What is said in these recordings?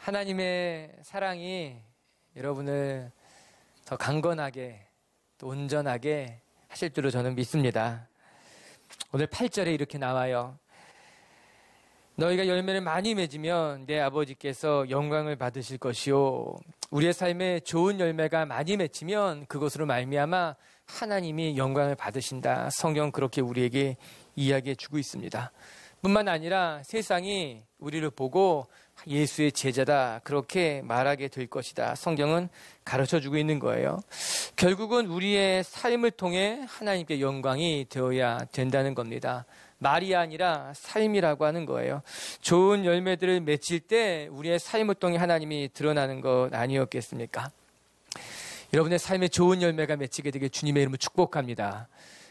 하나님의 사랑이 여러분을 더 강건하게 또 온전하게 하실 줄로 저는 믿습니다. 오늘 8절에 이렇게 나와요. 너희가 열매를 많이 맺으면 내 아버지께서 영광을 받으실 것이요, 우리의 삶에 좋은 열매가 많이 맺히면 그것으로 말미암아 하나님이 영광을 받으신다. 성경 그렇게 우리에게 이야기해 주고 있습니다. 뿐만 아니라 세상이 우리를 보고 예수의 제자다 그렇게 말하게 될 것이다. 성경은 가르쳐주고 있는 거예요. 결국은 우리의 삶을 통해 하나님께 영광이 되어야 된다는 겁니다. 말이 아니라 삶이라고 하는 거예요. 좋은 열매들을 맺힐 때 우리의 삶을 통해 하나님이 드러나는 것 아니었겠습니까? 여러분의 삶에 좋은 열매가 맺히게 되길 주님의 이름으로 축복합니다.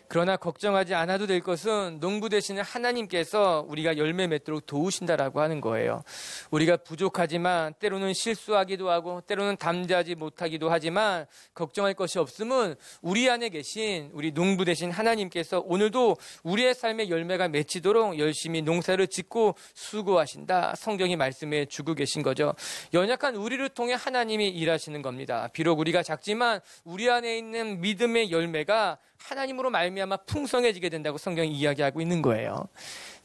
그러나 걱정하지 않아도 될 것은 농부 되시는 하나님께서 우리가 열매 맺도록 도우신다라고 하는 거예요. 우리가 부족하지만 때로는 실수하기도 하고 때로는 담대하지 못하기도 하지만 걱정할 것이 없음은 우리 안에 계신 우리 농부 되신 하나님께서 오늘도 우리의 삶의 열매가 맺히도록 열심히 농사를 짓고 수고하신다. 성경이 말씀해 주고 계신 거죠. 연약한 우리를 통해 하나님이 일하시는 겁니다. 비록 우리가 작지만 우리 안에 있는 믿음의 열매가 하나님으로 말미암아 풍성해지게 된다고 성경이 이야기하고 있는 거예요.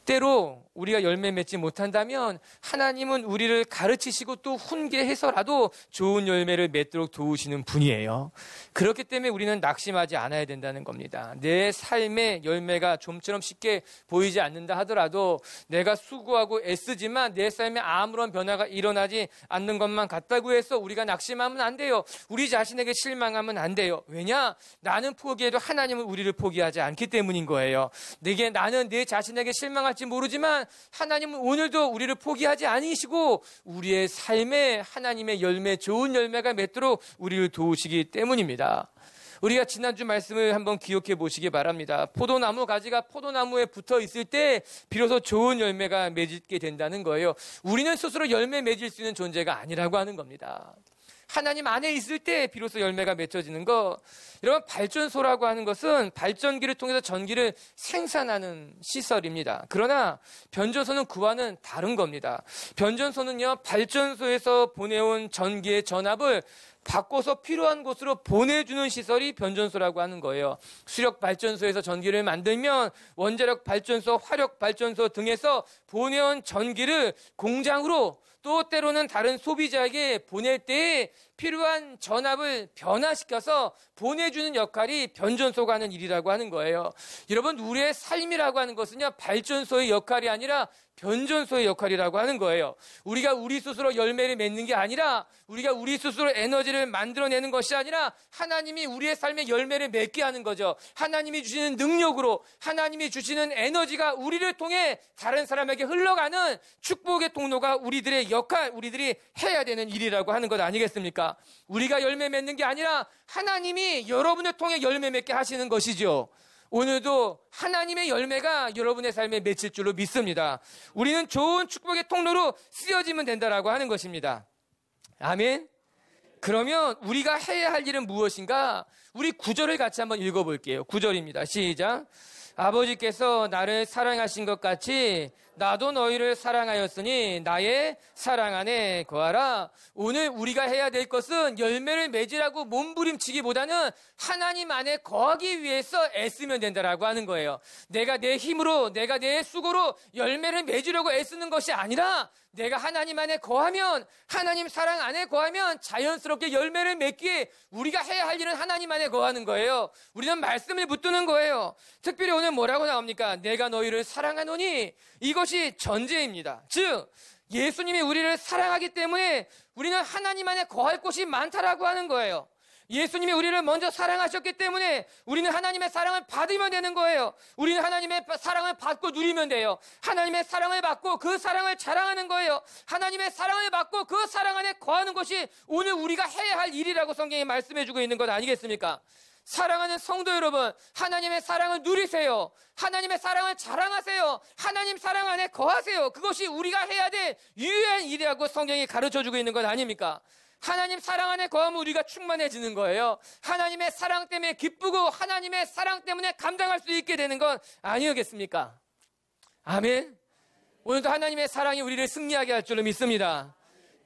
때로 우리가 열매 맺지 못한다면 하나님은 우리를 가르치시고 또 훈계해서라도 좋은 열매를 맺도록 도우시는 분이에요. 그렇기 때문에 우리는 낙심하지 않아야 된다는 겁니다. 내 삶의 열매가 좀처럼 쉽게 보이지 않는다 하더라도 내가 수고하고 애쓰지만 내 삶에 아무런 변화가 일어나지 않는 것만 같다고 해서 우리가 낙심하면 안 돼요. 우리 자신에게 실망하면 안 돼요. 왜냐? 나는 포기해도 하나님은 우리를 포기하지 않기 때문인 거예요. 나는 내 자신에게 실망할지 모르지만 하나님은 오늘도 우리를 포기하지 않으시고 우리의 삶에 하나님의 열매, 좋은 열매가 맺도록 우리를 도우시기 때문입니다. 우리가 지난주 말씀을 한번 기억해 보시기 바랍니다. 포도나무 가지가 포도나무에 붙어 있을 때 비로소 좋은 열매가 맺게 된다는 거예요. 우리는 스스로 열매 맺을 수 있는 존재가 아니라고 하는 겁니다. 하나님 안에 있을 때 비로소 열매가 맺혀지는 거. 여러분, 발전소라고 하는 것은 발전기를 통해서 전기를 생산하는 시설입니다. 그러나 변전소는 그와는 다른 겁니다. 변전소는요, 발전소에서 보내온 전기의 전압을 바꿔서 필요한 곳으로 보내주는 시설이 변전소라고 하는 거예요. 수력 발전소에서 전기를 만들면 원자력 발전소, 화력 발전소 등에서 보내온 전기를 공장으로 또 때로는 다른 소비자에게 보낼 때 필요한 전압을 변화시켜서 보내주는 역할이 변전소가 하는 일이라고 하는 거예요. 여러분, 우리의 삶이라고 하는 것은요, 발전소의 역할이 아니라 변전소의 역할이라고 하는 거예요. 우리가 우리 스스로 열매를 맺는 게 아니라 우리가 우리 스스로 에너지를 만들어내는 것이 아니라 하나님이 우리의 삶에 열매를 맺게 하는 거죠. 하나님이 주시는 능력으로 하나님이 주시는 에너지가 우리를 통해 다른 사람에게 흘러가는 축복의 통로가 우리들의 역할, 우리들이 해야 되는 일이라고 하는 것 아니겠습니까? 우리가 열매 맺는 게 아니라 하나님이 여러분을 통해 열매 맺게 하시는 것이죠. 오늘도 하나님의 열매가 여러분의 삶에 맺힐 줄로 믿습니다. 우리는 좋은 축복의 통로로 쓰여지면 된다라고 하는 것입니다. 아멘. 그러면 우리가 해야 할 일은 무엇인가? 우리 9절을 같이 한번 읽어볼게요. 9절입니다. 시작. 아버지께서 나를 사랑하신 것 같이 나도 너희를 사랑하였으니 나의 사랑 안에 거하라. 오늘 우리가 해야 될 것은 열매를 맺으라고 몸부림치기보다는 하나님 안에 거하기 위해서 애쓰면 된다라고 하는 거예요. 내가 내 힘으로, 내가 내 수고로 열매를 맺으려고 애쓰는 것이 아니라 내가 하나님 안에 거하면, 하나님 사랑 안에 거하면 자연스럽게 열매를 맺기에 우리가 해야 할 일은 하나님 안에 거하는 거예요. 우리는 말씀을 붙드는 거예요. 특별히 오늘 뭐라고 나옵니까? 내가 너희를 사랑하노니. 이것이 전제입니다. 즉 예수님이 우리를 사랑하기 때문에 우리는 하나님 안에 거할 곳이 많다라고 하는 거예요. 예수님이 우리를 먼저 사랑하셨기 때문에 우리는 하나님의 사랑을 받으면 되는 거예요. 우리는 하나님의 사랑을 받고 누리면 돼요. 하나님의 사랑을 받고 그 사랑을 자랑하는 거예요. 하나님의 사랑을 받고 그 사랑 안에 거하는 것이 오늘 우리가 해야 할 일이라고 성경이 말씀해주고 있는 것 아니겠습니까? 사랑하는 성도 여러분, 하나님의 사랑을 누리세요. 하나님의 사랑을 자랑하세요. 하나님 사랑 안에 거하세요. 그것이 우리가 해야 될 유일한 일이라고 성경이 가르쳐주고 있는 것 아닙니까? 하나님 사랑 안에 거하면 우리가 충만해지는 거예요. 하나님의 사랑 때문에 기쁘고 하나님의 사랑 때문에 감당할 수 있게 되는 건 아니겠습니까? 아멘. 오늘도 하나님의 사랑이 우리를 승리하게 할 줄로 믿습니다.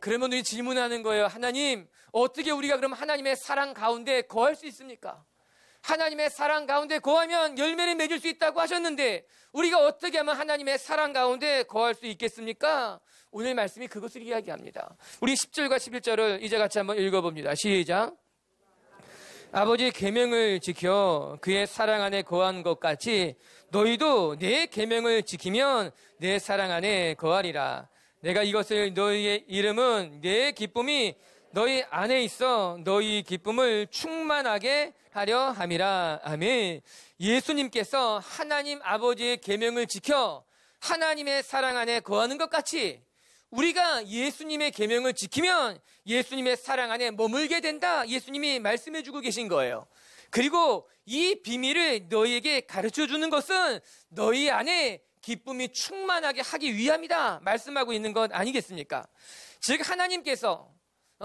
그러면 우리 질문하는 거예요. 하나님, 어떻게 우리가 그럼 하나님의 사랑 가운데 거할 수 있습니까? 하나님의 사랑 가운데 거하면 열매를 맺을 수 있다고 하셨는데 우리가 어떻게 하면 하나님의 사랑 가운데 거할 수 있겠습니까? 오늘 말씀이 그것을 이야기합니다. 우리 10절과 11절을 이제 같이 한번 읽어봅니다. 시작. 아버지의 계명을 지켜 그의 사랑 안에 거한 것 같이 너희도 내 계명을 지키면 내 사랑 안에 거하리라. 내가 이것을 너희의 이름은 내 기쁨이 너희 안에 있어 너희 기쁨을 충만하게 하려 함이라. 아멘. 예수님께서 하나님 아버지의 계명을 지켜 하나님의 사랑 안에 거하는 것 같이 우리가 예수님의 계명을 지키면 예수님의 사랑 안에 머물게 된다. 예수님이 말씀해 주고 계신 거예요. 그리고 이 비밀을 너희에게 가르쳐 주는 것은 너희 안에 기쁨이 충만하게 하기 위함이다 말씀하고 있는 것 아니겠습니까? 즉 하나님께서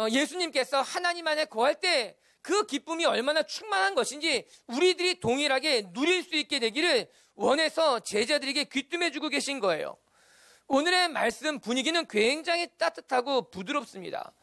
예수님께서 하나님 안에 거할 때 그 기쁨이 얼마나 충만한 것인지 우리들이 동일하게 누릴 수 있게 되기를 원해서 제자들에게 귀뜸해 주고 계신 거예요. 오늘의 말씀 분위기는 굉장히 따뜻하고 부드럽습니다.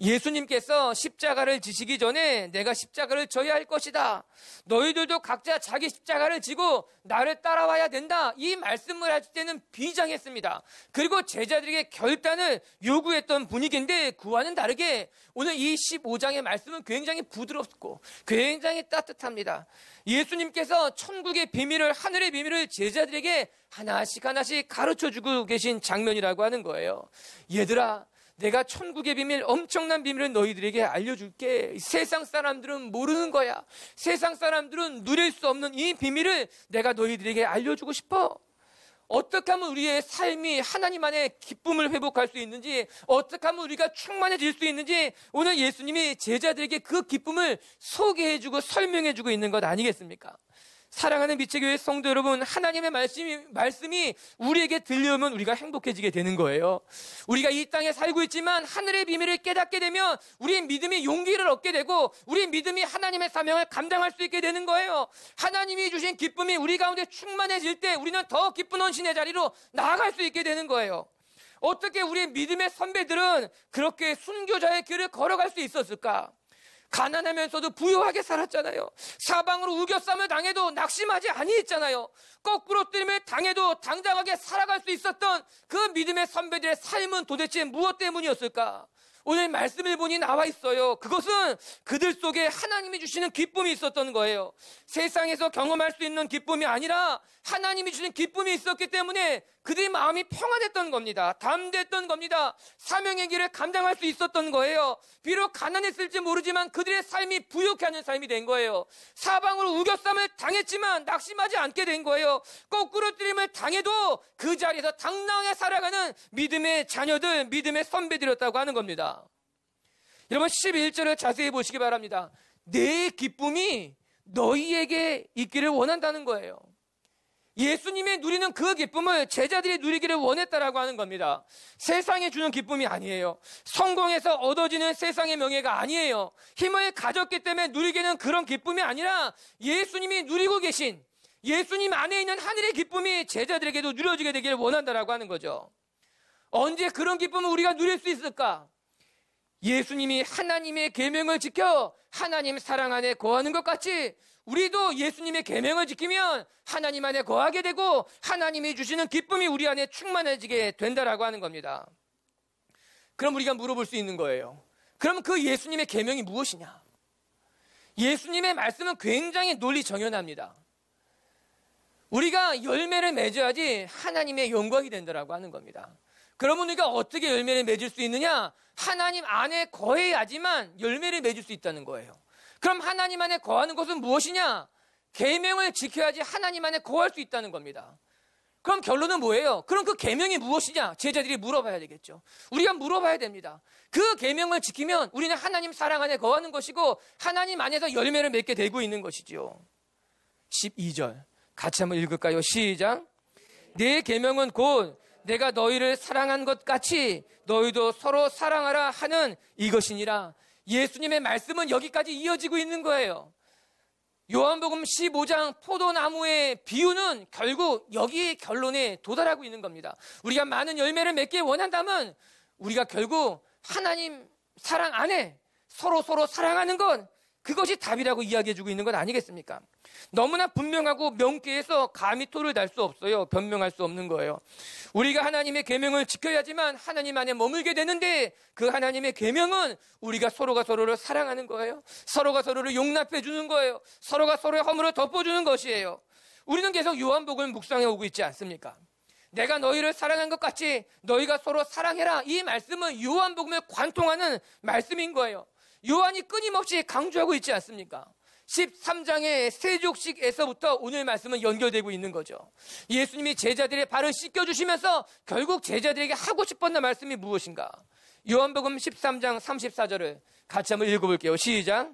예수님께서 십자가를 지시기 전에 내가 십자가를 져야 할 것이다. 너희들도 각자 자기 십자가를 지고 나를 따라와야 된다. 이 말씀을 하실 때는 비장했습니다. 그리고 제자들에게 결단을 요구했던 분위기인데 그와는 다르게 오늘 이 15장의 말씀은 굉장히 부드럽고 굉장히 따뜻합니다. 예수님께서 천국의 비밀을, 하늘의 비밀을 제자들에게 하나씩 하나씩 가르쳐주고 계신 장면이라고 하는 거예요. 얘들아, 내가 천국의 비밀, 엄청난 비밀을 너희들에게 알려줄게. 세상 사람들은 모르는 거야. 세상 사람들은 누릴 수 없는 이 비밀을 내가 너희들에게 알려주고 싶어. 어떻게 하면 우리의 삶이 하나님 안에 기쁨을 회복할 수 있는지, 어떻게 하면 우리가 충만해질 수 있는지 오늘 예수님이 제자들에게 그 기쁨을 소개해주고 설명해주고 있는 것 아니겠습니까? 사랑하는 빛의 교회 성도 여러분, 하나님의 말씀이 우리에게 들려오면 우리가 행복해지게 되는 거예요. 우리가 이 땅에 살고 있지만 하늘의 비밀을 깨닫게 되면 우리의 믿음이 용기를 얻게 되고 우리의 믿음이 하나님의 사명을 감당할 수 있게 되는 거예요. 하나님이 주신 기쁨이 우리 가운데 충만해질 때 우리는 더 기쁜 헌신의 자리로 나아갈 수 있게 되는 거예요. 어떻게 우리의 믿음의 선배들은 그렇게 순교자의 길을 걸어갈 수 있었을까? 가난하면서도 부유하게 살았잖아요. 사방으로 우겨쌈을 당해도 낙심하지 아니했잖아요. 거꾸로 뜨림을 당해도 당당하게 살아갈 수 있었던 그 믿음의 선배들의 삶은 도대체 무엇 때문이었을까? 오늘 말씀을 보니 나와 있어요. 그것은 그들 속에 하나님이 주시는 기쁨이 있었던 거예요. 세상에서 경험할 수 있는 기쁨이 아니라 하나님이 주시는 기쁨이 있었기 때문에 그들의 마음이 평안했던 겁니다. 담대했던 겁니다. 사명의 길을 감당할 수 있었던 거예요. 비록 가난했을지 모르지만 그들의 삶이 부유케 하는 삶이 된 거예요. 사방으로 우겨쌈을 당했지만 낙심하지 않게 된 거예요. 거꾸로 뜨림을 당해도 그 자리에서 당당하게 살아가는 믿음의 자녀들, 믿음의 선배들이었다고 하는 겁니다. 여러분 11절을 자세히 보시기 바랍니다. 내 기쁨이 너희에게 있기를 원한다는 거예요. 예수님이 누리는 그 기쁨을 제자들이 누리기를 원했다라고 하는 겁니다. 세상이 주는 기쁨이 아니에요. 성공해서 얻어지는 세상의 명예가 아니에요. 힘을 가졌기 때문에 누리게는 그런 기쁨이 아니라 예수님이 누리고 계신 예수님 안에 있는 하늘의 기쁨이 제자들에게도 누려지게 되기를 원한다라고 하는 거죠. 언제 그런 기쁨을 우리가 누릴 수 있을까? 예수님이 하나님의 계명을 지켜 하나님 사랑 안에 거하는 것 같이 우리도 예수님의 계명을 지키면 하나님 안에 거하게 되고 하나님이 주시는 기쁨이 우리 안에 충만해지게 된다라고 하는 겁니다. 그럼 우리가 물어볼 수 있는 거예요. 그럼 그 예수님의 계명이 무엇이냐? 예수님의 말씀은 굉장히 논리정연합니다. 우리가 열매를 맺어야지 하나님의 영광이 된다라고 하는 겁니다. 그러면 우리가 어떻게 열매를 맺을 수 있느냐? 하나님 안에 거해야지만 열매를 맺을 수 있다는 거예요. 그럼 하나님 안에 거하는 것은 무엇이냐? 계명을 지켜야지 하나님 안에 거할 수 있다는 겁니다. 그럼 결론은 뭐예요? 그럼 그 계명이 무엇이냐? 제자들이 물어봐야 되겠죠. 우리가 물어봐야 됩니다. 그 계명을 지키면 우리는 하나님 사랑 안에 거하는 것이고 하나님 안에서 열매를 맺게 되고 있는 것이지요. 12절 같이 한번 읽을까요? 시작. 내 계명은 곧 내가 너희를 사랑한 것 같이 너희도 서로 사랑하라 하는 이것이니라. 예수님의 말씀은 여기까지 이어지고 있는 거예요. 요한복음 15장 포도나무의 비유는 결국 여기 결론에 도달하고 있는 겁니다. 우리가 많은 열매를 맺기 원한다면 우리가 결국 하나님 사랑 안에 서로 사랑하는 것, 그것이 답이라고 이야기해주고 있는 건 아니겠습니까? 너무나 분명하고 명쾌해서 감히 토를 달 수 없어요. 변명할 수 없는 거예요. 우리가 하나님의 계명을 지켜야지만 하나님 안에 머물게 되는데, 그 하나님의 계명은 우리가 서로가 서로를 사랑하는 거예요. 서로가 서로를 용납해 주는 거예요. 서로가 서로의 허물을 덮어주는 것이에요. 우리는 계속 요한복음을 묵상해 오고 있지 않습니까? 내가 너희를 사랑한 것 같이 너희가 서로 사랑해라. 이 말씀은 요한복음에 관통하는 말씀인 거예요. 요한이 끊임없이 강조하고 있지 않습니까? 13장의 세족식에서부터 오늘 말씀은 연결되고 있는 거죠. 예수님이 제자들의 발을 씻겨주시면서 결국 제자들에게 하고 싶었던 말씀이 무엇인가? 요한복음 13장 34절을 같이 한번 읽어볼게요. 시작.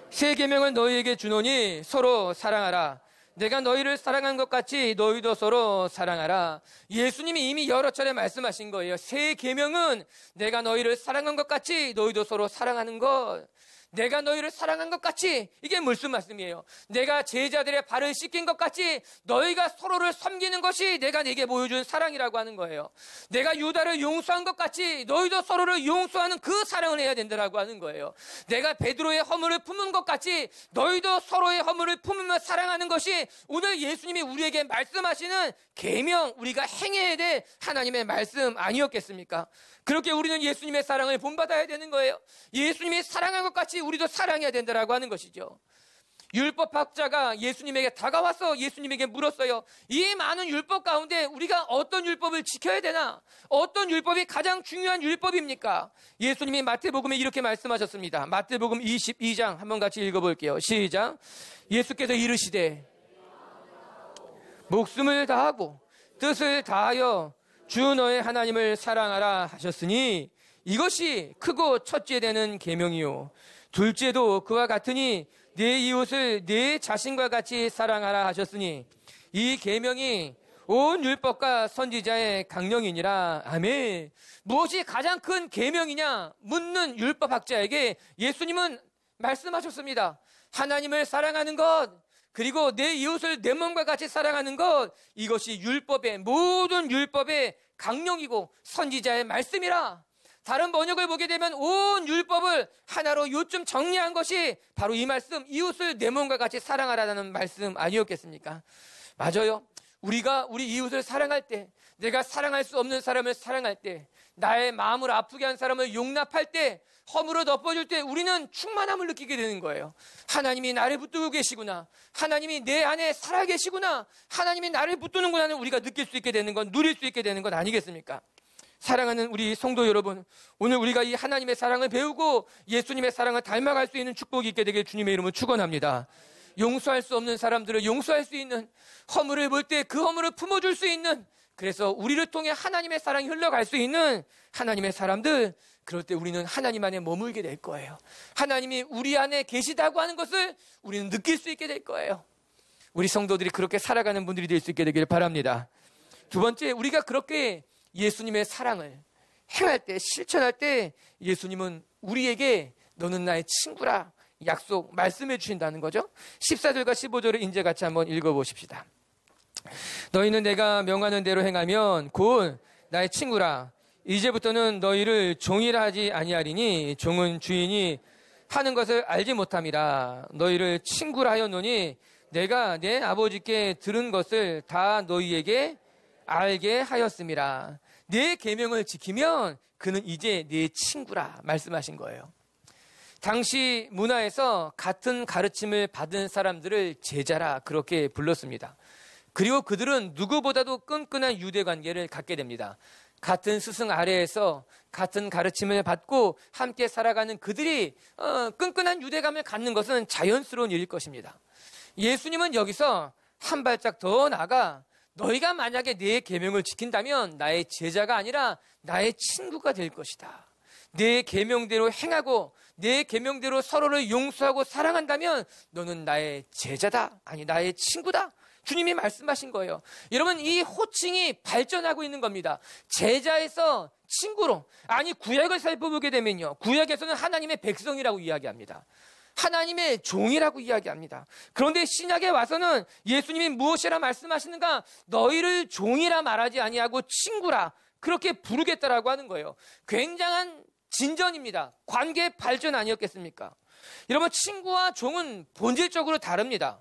새 계명을 너희에게 주노니 서로 사랑하라. 내가 너희를 사랑한 것 같이 너희도 서로 사랑하라. 예수님이 이미 여러 차례 말씀하신 거예요. 새 계명은 내가 너희를 사랑한 것 같이 너희도 서로 사랑하는 것. 내가 너희를 사랑한 것 같이, 이게 무슨 말씀이에요? 내가 제자들의 발을 씻긴 것 같이 너희가 서로를 섬기는 것이 내가 네게 보여준 사랑이라고 하는 거예요. 내가 유다를 용서한 것 같이 너희도 서로를 용서하는 그 사랑을 해야 된다라고 하는 거예요. 내가 베드로의 허물을 품은 것 같이 너희도 서로의 허물을 품으며 사랑하는 것이 오늘 예수님이 우리에게 말씀하시는 계명, 우리가 행해야 될 하나님의 말씀 아니었겠습니까? 그렇게 우리는 예수님의 사랑을 본받아야 되는 거예요. 예수님이 사랑한 것 같이 우리도 사랑해야 된다라고 하는 것이죠. 율법학자가 예수님에게 다가와서 예수님에게 물었어요. 이 많은 율법 가운데 우리가 어떤 율법을 지켜야 되나? 어떤 율법이 가장 중요한 율법입니까? 예수님이 마태복음에 이렇게 말씀하셨습니다. 마태복음 22장 한번 같이 읽어볼게요. 시작. 예수께서 이르시되 목숨을 다하고 뜻을 다하여 주 너의 하나님을 사랑하라 하셨으니 이것이 크고 첫째 되는 계명이요 둘째도 그와 같으니 내 이웃을 내 자신과 같이 사랑하라 하셨으니 이 계명이 온 율법과 선지자의 강령이니라. 아멘. 무엇이 가장 큰 계명이냐 묻는 율법학자에게 예수님은 말씀하셨습니다. 하나님을 사랑하는 것, 그리고 내 이웃을 내 몸과 같이 사랑하는 것, 이것이 율법의, 모든 율법의 강령이고 선지자의 말씀이라. 다른 번역을 보게 되면 온 율법을 하나로 요점 정리한 것이 바로 이 말씀, 이웃을 내 몸과 같이 사랑하라는 말씀 아니었겠습니까? 맞아요. 우리가 우리 이웃을 사랑할 때, 내가 사랑할 수 없는 사람을 사랑할 때, 나의 마음을 아프게 한 사람을 용납할 때, 허물을 덮어줄 때 우리는 충만함을 느끼게 되는 거예요. 하나님이 나를 붙들고 계시구나. 하나님이 내 안에 살아계시구나. 하나님이 나를 붙드는구나는 우리가 느낄 수 있게 되는 건, 누릴 수 있게 되는 건 아니겠습니까? 사랑하는 우리 성도 여러분, 오늘 우리가 이 하나님의 사랑을 배우고 예수님의 사랑을 닮아갈 수 있는 축복이 있게 되길 주님의 이름으로 축원합니다. 용서할 수 없는 사람들을 용서할 수 있는, 허물을 볼 때 그 허물을 품어줄 수 있는, 그래서 우리를 통해 하나님의 사랑이 흘러갈 수 있는 하나님의 사람들, 그럴 때 우리는 하나님 안에 머물게 될 거예요. 하나님이 우리 안에 계시다고 하는 것을 우리는 느낄 수 있게 될 거예요. 우리 성도들이 그렇게 살아가는 분들이 될 수 있게 되길 바랍니다. 두 번째, 우리가 그렇게 예수님의 사랑을 행할 때, 실천할 때 예수님은 우리에게 너는 나의 친구라 약속, 말씀해 주신다는 거죠. 14절과 15절을 이제 같이 한번 읽어보십시다. 너희는 내가 명하는 대로 행하면 곧 나의 친구라. 이제부터는 너희를 종이라 하지 아니하리니 종은 주인이 하는 것을 알지 못함이라. 너희를 친구라 하였노니 내가 내 아버지께 들은 것을 다 너희에게 알게 하였음이라. 내 계명을 지키면 그는 이제 내 친구라 말씀하신 거예요. 당시 문화에서 같은 가르침을 받은 사람들을 제자라 그렇게 불렀습니다. 그리고 그들은 누구보다도 끈끈한 유대 관계를 갖게 됩니다. 같은 스승 아래에서 같은 가르침을 받고 함께 살아가는 그들이 끈끈한 유대감을 갖는 것은 자연스러운 일일 것입니다. 예수님은 여기서 한 발짝 더 나아가 너희가 만약에 내 계명을 지킨다면 나의 제자가 아니라 나의 친구가 될 것이다. 내 계명대로 행하고 내 계명대로 서로를 용서하고 사랑한다면 너는 나의 제자다, 아니 나의 친구다. 주님이 말씀하신 거예요. 여러분, 이 호칭이 발전하고 있는 겁니다. 제자에서 친구로, 아니 구약을 살펴보게 되면요, 구약에서는 하나님의 백성이라고 이야기합니다. 하나님의 종이라고 이야기합니다. 그런데 신약에 와서는 예수님이 무엇이라 말씀하시는가? 너희를 종이라 말하지 아니하고 친구라, 그렇게 부르겠다라고 하는 거예요. 굉장한 진전입니다. 관계 발전 아니었겠습니까? 여러분, 친구와 종은 본질적으로 다릅니다.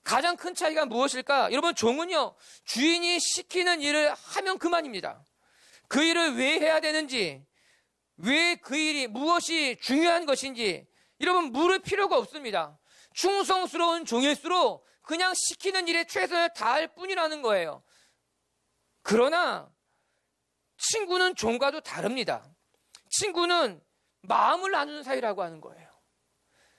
가장 큰 차이가 무엇일까? 여러분, 종은요, 주인이 시키는 일을 하면 그만입니다. 그 일을 왜 해야 되는지, 왜 그 일이 무엇이 중요한 것인지 여러분 물을 필요가 없습니다. 충성스러운 종일수록 그냥 시키는 일에 최선을 다할 뿐이라는 거예요. 그러나 친구는 종과도 다릅니다. 친구는 마음을 나누는 사이라고 하는 거예요.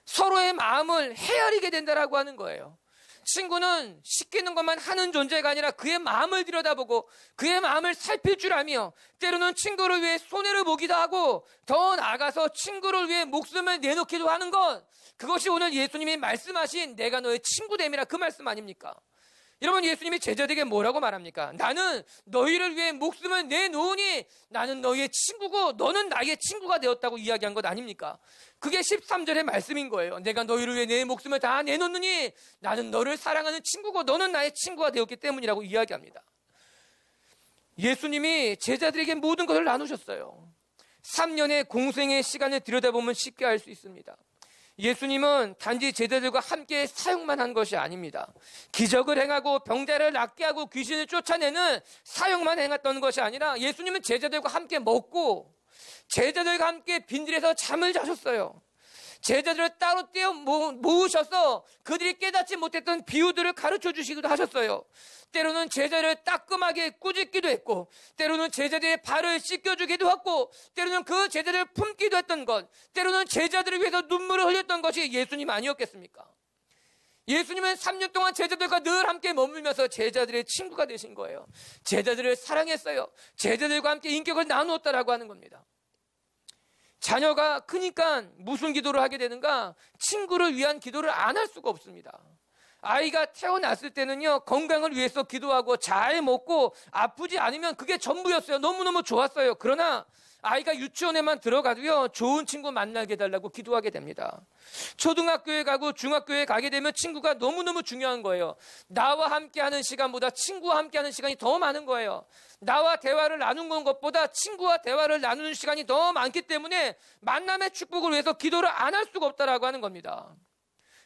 서로의 마음을 헤아리게 된다라고 하는 거예요. 친구는 시키는 것만 하는 존재가 아니라 그의 마음을 들여다보고 그의 마음을 살필 줄 알며 때로는 친구를 위해 손해를 보기도 하고 더 나아가서 친구를 위해 목숨을 내놓기도 하는 것, 그것이 오늘 예수님이 말씀하신 내가 너의 친구됨이라 그 말씀 아닙니까? 여러분, 예수님이 제자들에게 뭐라고 말합니까? 나는 너희를 위해 목숨을 내놓으니 나는 너희의 친구고 너는 나의 친구가 되었다고 이야기한 것 아닙니까? 그게 13절의 말씀인 거예요. 내가 너희를 위해 내 목숨을 다 내놓느니 나는 너를 사랑하는 친구고 너는 나의 친구가 되었기 때문이라고 이야기합니다. 예수님이 제자들에게 모든 것을 나누셨어요. 3년의 공생의 시간을 들여다보면 쉽게 알 수 있습니다. 예수님은 단지 제자들과 함께 사역만 한 것이 아닙니다. 기적을 행하고 병자를 낫게 하고 귀신을 쫓아내는 사역만 행했던 것이 아니라 예수님은 제자들과 함께 먹고 제자들과 함께 빈들에서 잠을 자셨어요. 제자들을 따로 떼어 모으셔서 그들이 깨닫지 못했던 비유들을 가르쳐 주시기도 하셨어요. 때로는 제자를 따끔하게 꾸짖기도 했고 때로는 제자들의 발을 씻겨주기도 했고 때로는 그 제자들을 품기도 했던 것, 때로는 제자들을 위해서 눈물을 흘렸던 것이 예수님 아니었겠습니까? 예수님은 3년 동안 제자들과 늘 함께 머물면서 제자들의 친구가 되신 거예요. 제자들을 사랑했어요. 제자들과 함께 인격을 나누었다라고 하는 겁니다. 자녀가 크니까 무슨 기도를 하게 되는가? 친구를 위한 기도를 안 할 수가 없습니다. 아이가 태어났을 때는요, 건강을 위해서 기도하고 잘 먹고 아프지 않으면 그게 전부였어요. 너무너무 좋았어요. 그러나 아이가 유치원에만 들어가도요, 좋은 친구 만나게 해달라고 기도하게 됩니다. 초등학교에 가고 중학교에 가게 되면 친구가 너무너무 중요한 거예요. 나와 함께하는 시간보다 친구와 함께하는 시간이 더 많은 거예요. 나와 대화를 나누는 것보다 친구와 대화를 나누는 시간이 더 많기 때문에 만남의 축복을 위해서 기도를 안 할 수가 없다라고 하는 겁니다.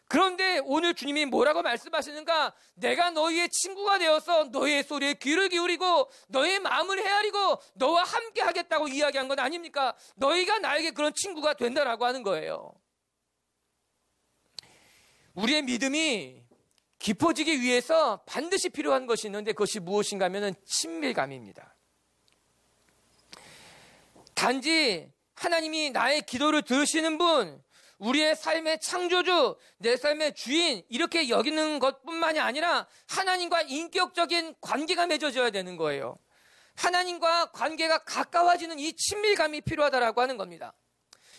그런데 오늘 주님이 뭐라고 말씀하시는가? 내가 너희의 친구가 되어서 너희의 소리에 귀를 기울이고 너희의 마음을 헤아리고 너와 함께 하겠다고 이야기한 건 아닙니까? 너희가 나에게 그런 친구가 된다라고 하는 거예요. 우리의 믿음이 깊어지기 위해서 반드시 필요한 것이 있는데 그것이 무엇인가 하면 친밀감입니다. 단지 하나님이 나의 기도를 들으시는 분, 우리의 삶의 창조주, 내 삶의 주인 이렇게 여기는 것뿐만이 아니라 하나님과 인격적인 관계가 맺어져야 되는 거예요. 하나님과 관계가 가까워지는 이 친밀감이 필요하다라고 하는 겁니다.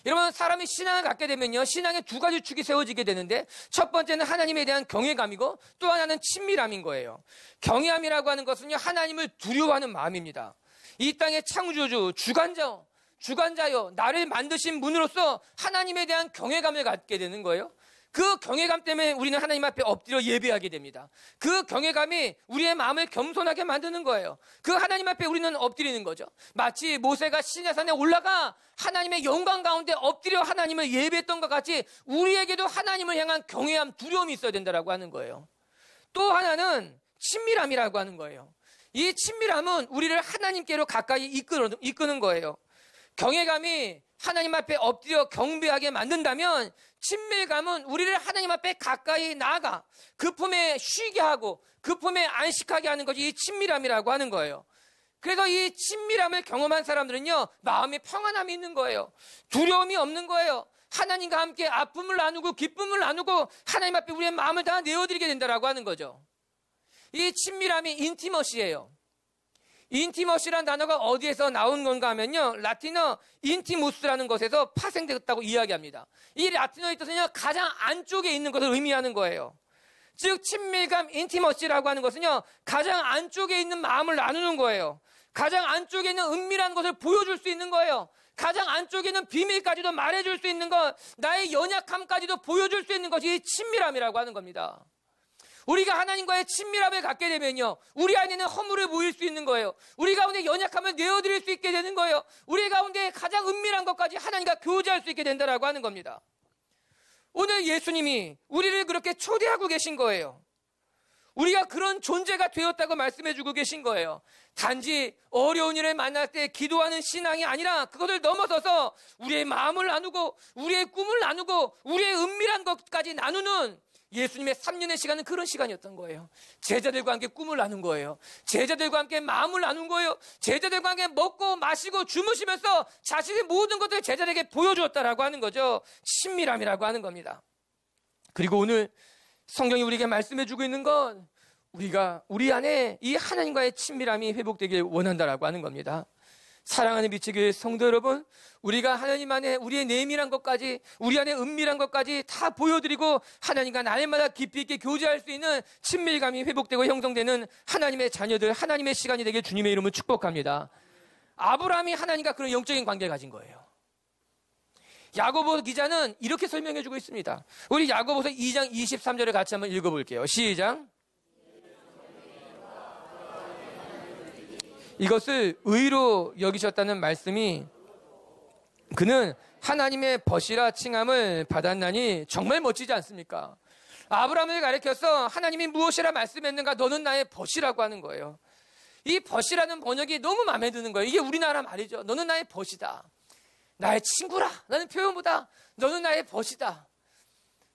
여러분, 사람이 신앙을 갖게 되면요, 신앙에 두 가지 축이 세워지게 되는데 첫 번째는 하나님에 대한 경외감이고 또 하나는 친밀함인 거예요. 경외함이라고 하는 것은요, 하나님을 두려워하는 마음입니다. 이 땅의 창조주, 주관자요, 나를 만드신 분으로서 하나님에 대한 경외감을 갖게 되는 거예요. 그 경외감 때문에 우리는 하나님 앞에 엎드려 예배하게 됩니다. 그 경외감이 우리의 마음을 겸손하게 만드는 거예요. 그 하나님 앞에 우리는 엎드리는 거죠. 마치 모세가 시내산에 올라가 하나님의 영광 가운데 엎드려 하나님을 예배했던 것 같이 우리에게도 하나님을 향한 경외함, 두려움이 있어야 된다라고 하는 거예요. 또 하나는 친밀함이라고 하는 거예요. 이 친밀함은 우리를 하나님께로 가까이 이끄는 거예요. 경외감이 하나님 앞에 엎드려 경배하게 만든다면 친밀감은 우리를 하나님 앞에 가까이 나아가 그 품에 쉬게 하고 그 품에 안식하게 하는 것이 이 친밀함이라고 하는 거예요. 그래서 이 친밀함을 경험한 사람들은요, 마음에 평안함이 있는 거예요. 두려움이 없는 거예요. 하나님과 함께 아픔을 나누고 기쁨을 나누고 하나님 앞에 우리의 마음을 다 내어드리게 된다라고 하는 거죠. 이 친밀함이 인티머시예요. 인티머시라는 단어가 어디에서 나온 건가 하면요, 라틴어 인티무스라는 것에서 파생되었다고 이야기합니다. 이 라틴어의 뜻은요, 가장 안쪽에 있는 것을 의미하는 거예요. 즉 친밀감, 인티머시라고 하는 것은요, 가장 안쪽에 있는 마음을 나누는 거예요. 가장 안쪽에 있는 은밀한 것을 보여줄 수 있는 거예요. 가장 안쪽에 있는 비밀까지도 말해줄 수 있는 것, 나의 연약함까지도 보여줄 수 있는 것이 친밀함이라고 하는 겁니다. 우리가 하나님과의 친밀함을 갖게 되면요, 우리 안에는 허물을 보일 수 있는 거예요. 우리 가운데 연약함을 내어드릴 수 있게 되는 거예요. 우리 가운데 가장 은밀한 것까지 하나님과 교제할 수 있게 된다라고 하는 겁니다. 오늘 예수님이 우리를 그렇게 초대하고 계신 거예요. 우리가 그런 존재가 되었다고 말씀해주고 계신 거예요. 단지 어려운 일을 만날 때 기도하는 신앙이 아니라 그것을 넘어서서 우리의 마음을 나누고 우리의 꿈을 나누고 우리의 은밀한 것까지 나누는 예수님의 3년의 시간은 그런 시간이었던 거예요. 제자들과 함께 꿈을 나눈 거예요. 제자들과 함께 마음을 나눈 거예요. 제자들과 함께 먹고 마시고 주무시면서 자신의 모든 것들을 제자들에게 보여주었다라고 하는 거죠. 친밀함이라고 하는 겁니다. 그리고 오늘 성경이 우리에게 말씀해주고 있는 건 우리 안에 이 하나님과의 친밀함이 회복되길 원한다라고 하는 겁니다. 사랑하는 미치교회 성도 여러분, 우리가 하나님 안에 우리의 내밀한 것까지, 우리 안에 은밀한 것까지 다 보여드리고 하나님과 날마다 깊이 있게 교제할 수 있는 친밀감이 회복되고 형성되는 하나님의 자녀들, 하나님의 시간이 되길 주님의 이름으로 축복합니다. 아브라함이 하나님과 그런 영적인 관계를 가진 거예요. 야고보 기자는 이렇게 설명해주고 있습니다. 우리 야고보서 2장 23절을 같이 한번 읽어볼게요. 시작. 이것을 의로 여기셨다는 말씀이 그는 하나님의 벗이라 칭함을 받았나니 정말 멋지지 않습니까? 아브라함을 가리켜서 하나님이 무엇이라 말씀했는가? 너는 나의 벗이라고 하는 거예요. 이 벗이라는 번역이 너무 마음에 드는 거예요. 이게 우리나라 말이죠. 너는 나의 벗이다. 나의 친구라. 라는 표현보다 너는 나의 벗이다.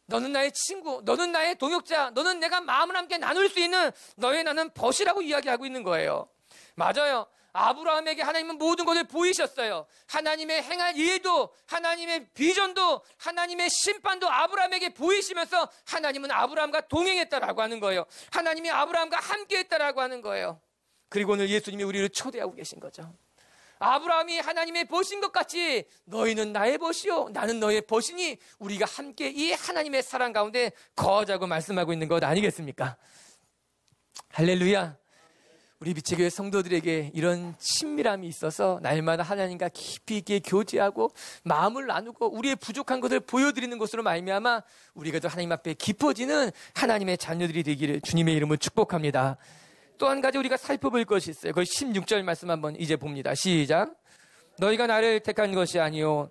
너는 나의 친구, 너는 나의 동역자, 너는 내가 마음을 함께 나눌 수 있는 너의 나는 벗이라고 이야기하고 있는 거예요. 맞아요. 아브라함에게 하나님은 모든 것을 보이셨어요. 하나님의 행할 일도, 하나님의 비전도, 하나님의 심판도 아브라함에게 보이시면서 하나님은 아브라함과 동행했다라고 하는 거예요. 하나님이 아브라함과 함께했다라고 하는 거예요. 그리고 오늘 예수님이 우리를 초대하고 계신 거죠. 아브라함이 하나님의 벗인 것 같이 너희는 나의 벗이요 나는 너의 벗이니 우리가 함께 이 하나님의 사랑 가운데 거하자고 말씀하고 있는 것 아니겠습니까? 할렐루야. 우리 미치교회 성도들에게 이런 친밀함이 있어서 날마다 하나님과 깊이 있게 교제하고 마음을 나누고 우리의 부족한 것을 보여드리는 것으로 말미암아 우리가 더 하나님 앞에 깊어지는 하나님의 자녀들이 되기를 주님의 이름으로 축복합니다. 또 한 가지 우리가 살펴볼 것이 있어요. 그 16절 말씀 한번 이제 봅니다. 시작. 너희가 나를 택한 것이 아니요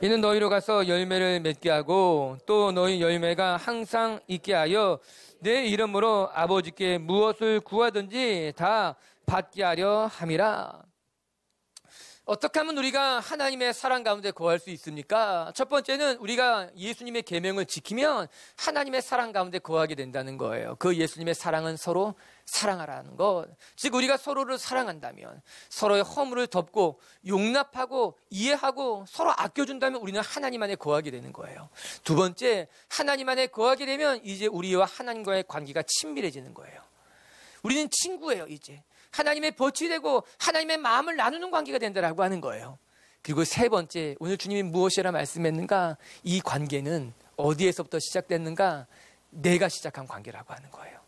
이는 너희로 가서 열매를 맺게 하고 또 너희 열매가 항상 있게 하여 내 이름으로 아버지께 무엇을 구하든지 다 받게 하려 함이라. 어떻게 하면 우리가 하나님의 사랑 가운데 거할 수 있습니까? 첫 번째는 우리가 예수님의 계명을 지키면 하나님의 사랑 가운데 거하게 된다는 거예요. 그 예수님의 사랑은 서로 사랑하라는 것. 즉 우리가 서로를 사랑한다면, 서로의 허물을 덮고 용납하고 이해하고 서로 아껴준다면 우리는 하나님 안에 거하게 되는 거예요. 두 번째, 하나님 안에 거하게 되면 이제 우리와 하나님과의 관계가 친밀해지는 거예요. 우리는 친구예요. 이제 하나님의 벗이 되고 하나님의 마음을 나누는 관계가 된다라고 하는 거예요. 그리고 세 번째, 오늘 주님이 무엇이라 말씀했는가? 이 관계는 어디에서부터 시작됐는가? 내가 시작한 관계라고 하는 거예요.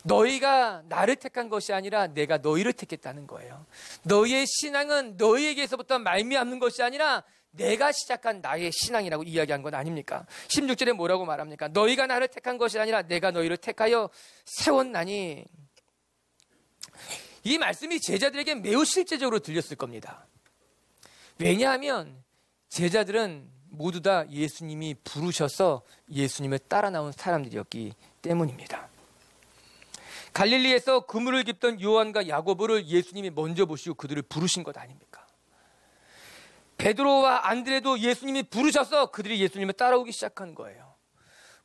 너희가 나를 택한 것이 아니라 내가 너희를 택했다는 거예요. 너희의 신앙은 너희에게서부터 말미암는 것이 아니라 내가 시작한 나의 신앙이라고 이야기한 건 아닙니까? 16절에 뭐라고 말합니까? 너희가 나를 택한 것이 아니라 내가 너희를 택하여 세웠나니. 이 말씀이 제자들에게 매우 실제적으로 들렸을 겁니다. 왜냐하면 제자들은 모두 다 예수님이 부르셔서 예수님을 따라 나온 사람들이었기 때문입니다. 갈릴리에서 그물을 깁던 요한과 야고보를 예수님이 먼저 보시고 그들을 부르신 것 아닙니까? 베드로와 안드레도 예수님이 부르셔서 그들이 예수님을 따라오기 시작한 거예요.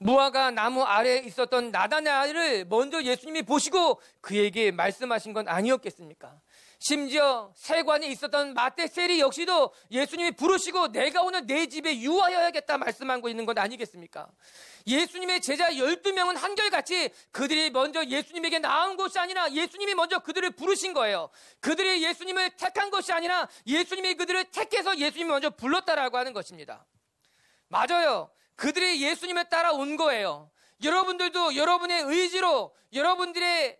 무화과 나무 아래에 있었던 나다나엘을 먼저 예수님이 보시고 그에게 말씀하신 건 아니었겠습니까? 심지어 세관에 있었던 마태 세리 역시도 예수님이 부르시고 내가 오늘 내 집에 유하여야겠다 말씀하고 있는 건 아니겠습니까? 예수님의 제자 12명은 한결같이 그들이 먼저 예수님에게 나온 것이 아니라 예수님이 먼저 그들을 부르신 거예요. 그들이 예수님을 택한 것이 아니라 예수님이 그들을 택해서 예수님이 먼저 불렀다라고 하는 것입니다. 맞아요. 그들이 예수님을 따라온 거예요. 여러분들도 여러분의 의지로 여러분들의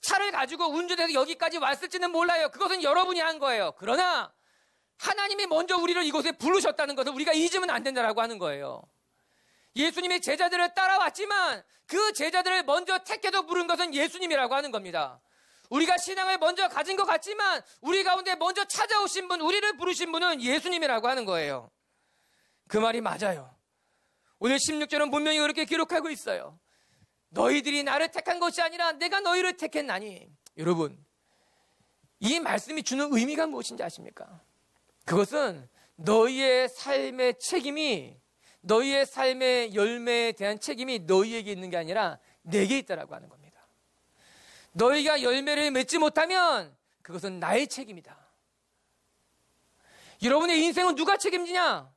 차를 가지고 운전해서 여기까지 왔을지는 몰라요. 그것은 여러분이 한 거예요. 그러나 하나님이 먼저 우리를 이곳에 부르셨다는 것을 우리가 잊으면 안 된다라고 하는 거예요. 예수님의 제자들을 따라왔지만 그 제자들을 먼저 택해서 부른 것은 예수님이라고 하는 겁니다. 우리가 신앙을 먼저 가진 것 같지만 우리 가운데 먼저 찾아오신 분, 우리를 부르신 분은 예수님이라고 하는 거예요. 그 말이 맞아요. 오늘 16절은 분명히 그렇게 기록하고 있어요. 너희들이 나를 택한 것이 아니라 내가 너희를 택했나니. 여러분, 이 말씀이 주는 의미가 무엇인지 아십니까? 그것은 너희의 삶의 책임이, 너희의 삶의 열매에 대한 책임이 너희에게 있는 게 아니라 내게 있다라고 하는 겁니다. 너희가 열매를 맺지 못하면 그것은 나의 책임이다. 여러분의 인생은 누가 책임지냐?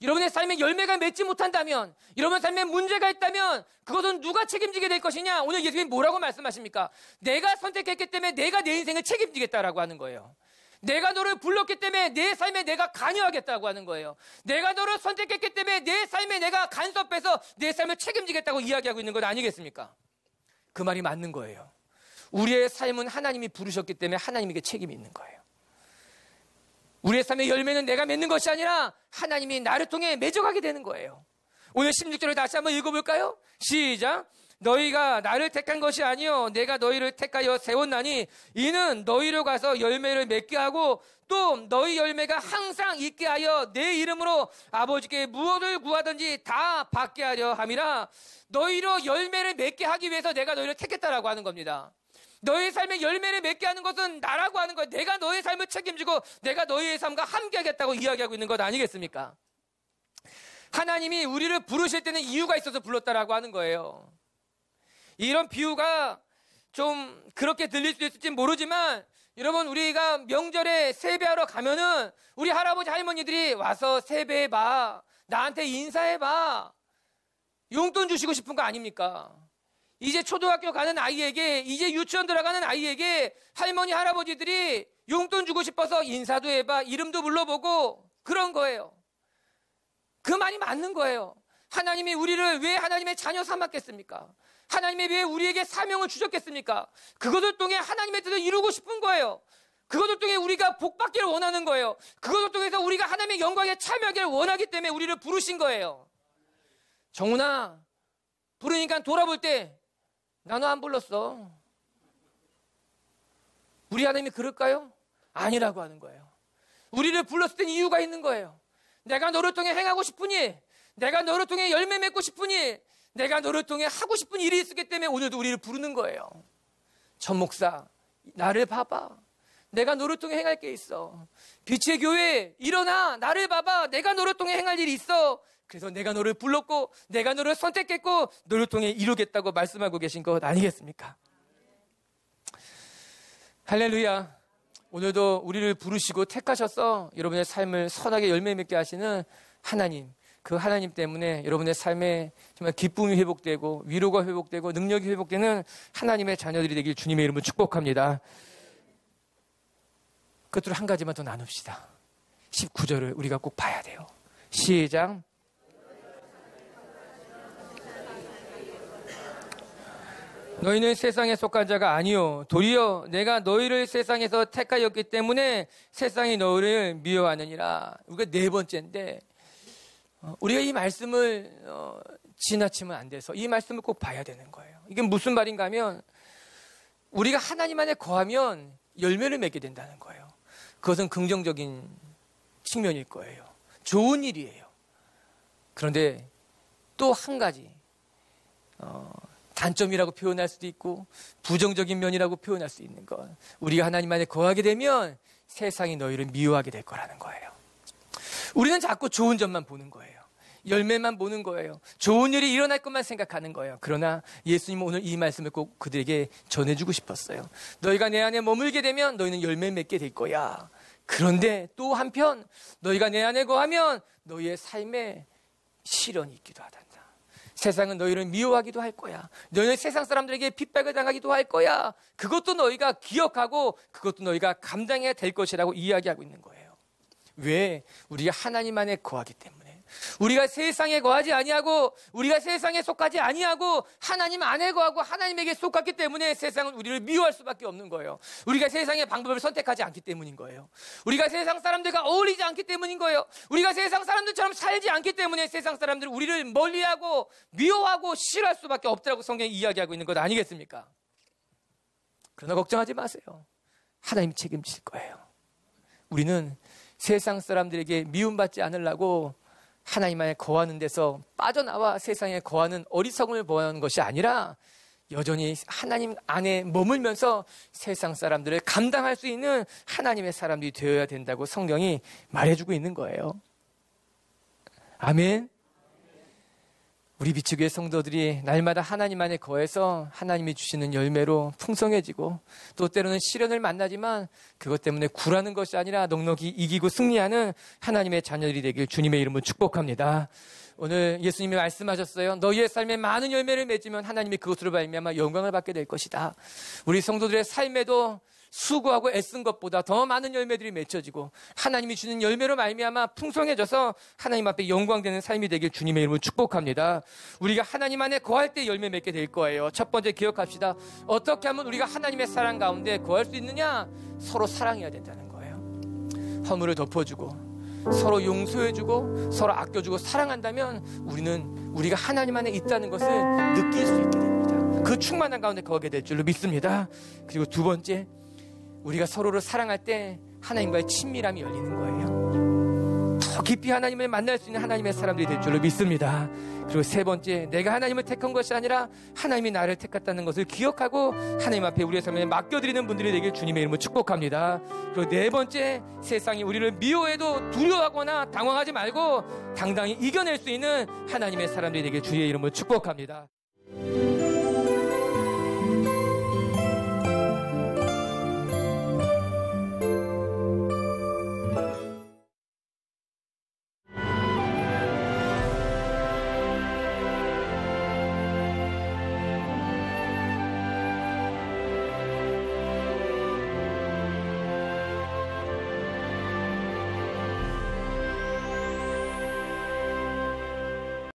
여러분의 삶에 열매가 맺지 못한다면, 여러분의 삶에 문제가 있다면 그것은 누가 책임지게 될 것이냐? 오늘 예수님이 뭐라고 말씀하십니까? 내가 선택했기 때문에 내가 내 인생을 책임지겠다라고 하는 거예요. 내가 너를 불렀기 때문에 내 삶에 내가 관여하겠다고 하는 거예요. 내가 너를 선택했기 때문에 내 삶에 내가 간섭해서 내 삶을 책임지겠다고 이야기하고 있는 것 아니겠습니까? 그 말이 맞는 거예요. 우리의 삶은 하나님이 부르셨기 때문에 하나님에게 책임이 있는 거예요. 우리의 삶의 열매는 내가 맺는 것이 아니라 하나님이 나를 통해 맺어가게 되는 거예요. 오늘 16절을 다시 한번 읽어볼까요? 시작. 너희가 나를 택한 것이 아니요 내가 너희를 택하여 세웠나니 이는 너희로 가서 열매를 맺게 하고 또 너희 열매가 항상 있게 하여 내 이름으로 아버지께 무엇을 구하든지 다 받게 하려 함이라. 너희로 열매를 맺게 하기 위해서 내가 너희를 택했다라고 하는 겁니다. 너의 삶에 열매를 맺게 하는 것은 나라고 하는 거예요. 내가 너의 삶을 책임지고 내가 너희의 삶과 함께 하겠다고 이야기하고 있는 것 아니겠습니까? 하나님이 우리를 부르실 때는 이유가 있어서 불렀다라고 하는 거예요. 이런 비유가 좀 그렇게 들릴 수도 있을지 모르지만 여러분, 우리가 명절에 세배하러 가면은 우리 할아버지 할머니들이 와서 세배해봐, 나한테 인사해봐, 용돈 주시고 싶은 거 아닙니까? 이제 초등학교 가는 아이에게, 이제 유치원 들어가는 아이에게 할머니 할아버지들이 용돈 주고 싶어서 인사도 해봐, 이름도 불러보고 그런 거예요. 그 말이 맞는 거예요. 하나님이 우리를 왜 하나님의 자녀 삼았겠습니까? 하나님이 왜 우리에게 사명을 주셨겠습니까? 그것을 통해 하나님의 뜻을 이루고 싶은 거예요. 그것을 통해 우리가 복받기를 원하는 거예요. 그것을 통해서 우리가 하나님의 영광에 참여하기를 원하기 때문에 우리를 부르신 거예요. 정훈아, 부르니까 돌아볼 때 나 너 안 불렀어. 우리 하나님이 그럴까요? 아니라고 하는 거예요. 우리를 불렀을 땐 이유가 있는 거예요. 내가 너를 통해 행하고 싶으니, 내가 너를 통해 열매 맺고 싶으니, 내가 너를 통해 하고 싶은 일이 있었기 때문에 오늘도 우리를 부르는 거예요. 전 목사, 나를 봐봐. 내가 너를 통해 행할 게 있어. 빛의 교회, 일어나. 나를 봐봐. 내가 너를 통해 행할 일이 있어. 그래서 내가 너를 불렀고 내가 너를 선택했고 너를 통해 이루겠다고 말씀하고 계신 것 아니겠습니까? 할렐루야. 오늘도 우리를 부르시고 택하셔서 여러분의 삶을 선하게 열매 맺게 하시는 하나님, 그 하나님 때문에 여러분의 삶에 정말 기쁨이 회복되고 위로가 회복되고 능력이 회복되는 하나님의 자녀들이 되길 주님의 이름으로 축복합니다. 끝으로 한 가지만 더 나눕시다. 19절을 우리가 꼭 봐야 돼요. 시작. 너희는 세상에 속한 자가 아니요 도리어 내가 너희를 세상에서 택하였기 때문에 세상이 너희를 미워하느니라. 우리가 네 번째인데 우리가 이 말씀을 지나치면 안 돼서 이 말씀을 꼭 봐야 되는 거예요. 이게 무슨 말인가 하면 우리가 하나님 안에 거하면 열매를 맺게 된다는 거예요. 그것은 긍정적인 측면일 거예요. 좋은 일이에요. 그런데 또 한 가지 단점이라고 표현할 수도 있고 부정적인 면이라고 표현할 수 있는 것, 우리가 하나님 안에 거하게 되면 세상이 너희를 미워하게 될 거라는 거예요. 우리는 자꾸 좋은 점만 보는 거예요. 열매만 보는 거예요. 좋은 일이 일어날 것만 생각하는 거예요. 그러나 예수님은 오늘 이 말씀을 꼭 그들에게 전해주고 싶었어요. 너희가 내 안에 머물게 되면 너희는 열매 맺게 될 거야. 그런데 또 한편 너희가 내 안에 거하면 너희의 삶에 시련이 있기도 하다. 세상은 너희를 미워하기도 할 거야. 너희는 세상 사람들에게 핍박을 당하기도 할 거야. 그것도 너희가 기억하고 그것도 너희가 감당해야 될 것이라고 이야기하고 있는 거예요. 왜? 우리가 하나님 안에 거하기 때문에, 우리가 세상에 거하지 아니하고 우리가 세상에 속하지 아니하고 하나님 안에 거하고 하나님에게 속했기 때문에 세상은 우리를 미워할 수밖에 없는 거예요. 우리가 세상의 방법을 선택하지 않기 때문인 거예요. 우리가 세상 사람들과 어울리지 않기 때문인 거예요. 우리가 세상 사람들처럼 살지 않기 때문에 세상 사람들은 우리를 멀리하고 미워하고 싫어할 수밖에 없다고 성경이 이야기하고 있는 것 아니겠습니까? 그러나 걱정하지 마세요. 하나님이 책임질 거예요. 우리는 세상 사람들에게 미움받지 않으려고 하나님 안에 거하는 데서 빠져나와 세상에 거하는 어리석음을 보하는 것이 아니라 여전히 하나님 안에 머물면서 세상 사람들을 감당할 수 있는 하나님의 사람들이 되어야 된다고 성경이 말해주고 있는 거예요. 아멘. 우리 비추교회 성도들이 날마다 하나님 안에 거해서 하나님이 주시는 열매로 풍성해지고 또 때로는 시련을 만나지만 그것 때문에 굴하는 것이 아니라 넉넉히 이기고 승리하는 하나님의 자녀들이 되길 주님의 이름으로 축복합니다. 오늘 예수님이 말씀하셨어요. 너희의 삶에 많은 열매를 맺으면 하나님이 그것으로 말미암아 영광을 받게 될 것이다. 우리 성도들의 삶에도 수고하고 애쓴 것보다 더 많은 열매들이 맺혀지고 하나님이 주는 열매로 말미암아 풍성해져서 하나님 앞에 영광되는 삶이 되길 주님의 이름으로 축복합니다. 우리가 하나님 안에 거할 때 열매 맺게 될 거예요. 첫 번째 기억합시다. 어떻게 하면 우리가 하나님의 사랑 가운데 거할 수 있느냐? 서로 사랑해야 된다는 거예요. 허물을 덮어주고 서로 용서해주고 서로 아껴주고 사랑한다면 우리가 하나님 안에 있다는 것을 느낄 수 있게 됩니다. 그 충만한 가운데 거하게 될 줄로 믿습니다. 그리고 두 번째, 우리가 서로를 사랑할 때 하나님과의 친밀함이 열리는 거예요. 더 깊이 하나님을 만날 수 있는 하나님의 사람들이 될 줄로 믿습니다. 그리고 세 번째, 내가 하나님을 택한 것이 아니라 하나님이 나를 택했다는 것을 기억하고 하나님 앞에 우리의 삶을 맡겨드리는 분들이 되길 주님의 이름으로 축복합니다. 그리고 네 번째, 세상이 우리를 미워해도 두려워하거나 당황하지 말고 당당히 이겨낼 수 있는 하나님의 사람들이 되길 주의 이름으로 축복합니다.